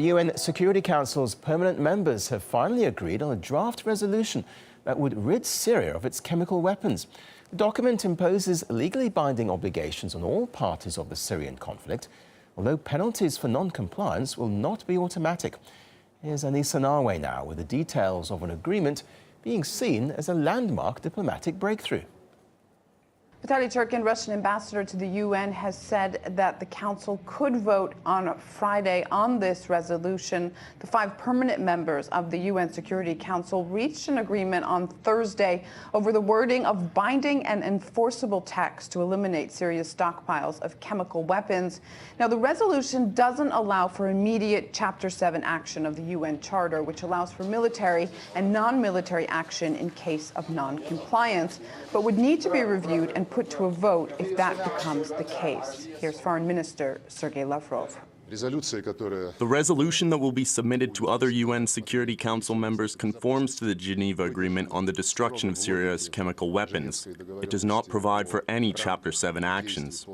UN Security Council's permanent members have finally agreed on a draft resolution that would rid Syria of its chemical weapons. The document imposes legally binding obligations on all parties of the Syrian conflict, although penalties for non-compliance will not be automatic. Here's Anissa Narwe now with the details of an agreement being seen as a landmark diplomatic breakthrough. Vitaly Turkin, Russian ambassador to the UN, has said that the Council could vote on Friday on this resolution. The 5 permanent members of the UN Security Council reached an agreement on Thursday over the wording of binding and enforceable text to eliminate Syria's stockpiles of chemical weapons. Now, the resolution doesn't allow for immediate Chapter 7 action of the UN Charter, which allows for military and non-military action in case of non-compliance, but would need to be reviewed and put to a vote if that becomes the case. Here's Foreign Minister Sergei Lavrov. The resolution that will be submitted to other UN Security Council members conforms to the Geneva Agreement on the destruction of Syria's chemical weapons. It does not provide for any Chapter 7 actions.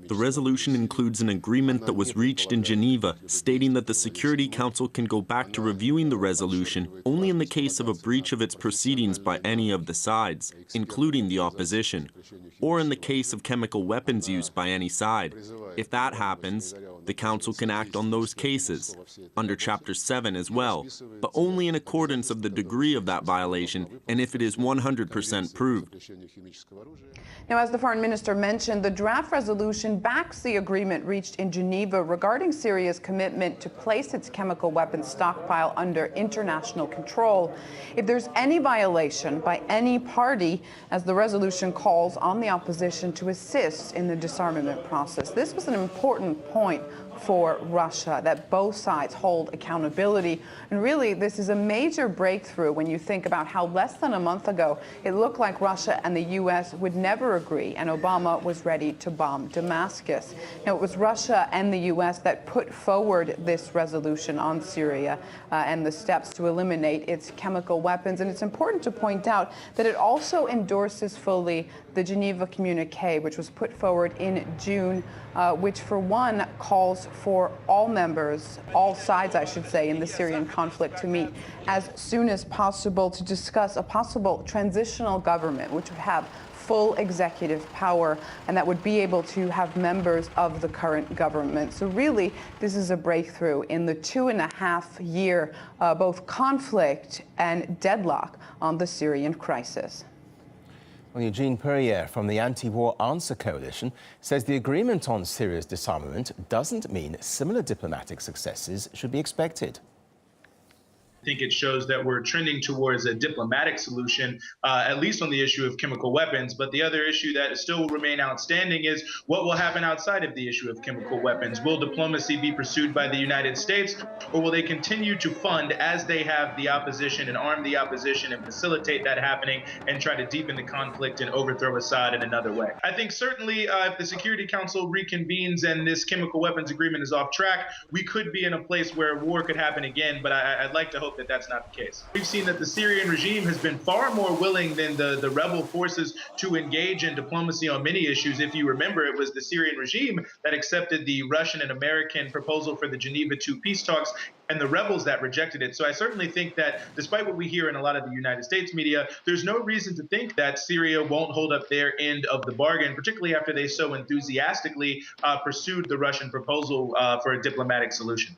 The resolution includes an agreement that was reached in Geneva stating that the Security Council can go back to reviewing the resolution only in the case of a breach of its proceedings by any of the sides, including the opposition, or in the case of chemical weapons use by any side. If that happens, the Council can act on those cases, under Chapter 7 as well, but only in accordance of the degree of that violation and if it is 100% proved. Now, as the Foreign Minister mentioned, the draft resolution backs the agreement reached in Geneva regarding Syria's commitment to place its chemical weapons stockpile under international control. If there's any violation by any party, as the resolution calls on the opposition to assist in the disarmament process. This was an important point for Russia, that both sides hold accountability. And really, this is a major breakthrough when you think about how less than a month ago it looked like Russia and the U.S. would never agree, and Obama was ready to bomb Damascus. Now, it was Russia and the U.S. that put forward this resolution on Syria and the steps to eliminate its chemical weapons. And it's important to point out that it also endorses fully the Geneva Communique, which was put forward in June, which for one calls for all members, all sides, I should say, in the Syrian conflict to meet as soon as possible to discuss a possible transitional government, which would have full executive power and that would be able to have members of the current government. So really, this is a breakthrough in the 2.5-year both conflict and deadlock on the Syrian crisis. Well, Eugene Perrier from the Anti-War Answer Coalition says the agreement on Syria's disarmament doesn't mean similar diplomatic successes should be expected. I think it shows that we're trending towards a diplomatic solution, at least on the issue of chemical weapons. But the other issue that still will remain outstanding is what will happen outside of the issue of chemical weapons. Will diplomacy be pursued by the United States, or will they continue to fund, as they have, the opposition and arm the opposition and facilitate that happening and try to deepen the conflict and overthrow Assad in another way? I think certainly if the Security Council reconvenes and this chemical weapons agreement is off track, we could be in a place where war could happen again, but I'd like to hope that that's not the case. We've seen that the Syrian regime has been far more willing than the rebel forces to engage in diplomacy on many issues. If you remember, it was the Syrian regime that accepted the Russian and American proposal for the Geneva II peace talks, and the rebels that rejected it. So I certainly think that despite what we hear in a lot of the United States media, there's no reason to think that Syria won't hold up their end of the bargain, particularly after they so enthusiastically pursued the Russian proposal for a diplomatic solution.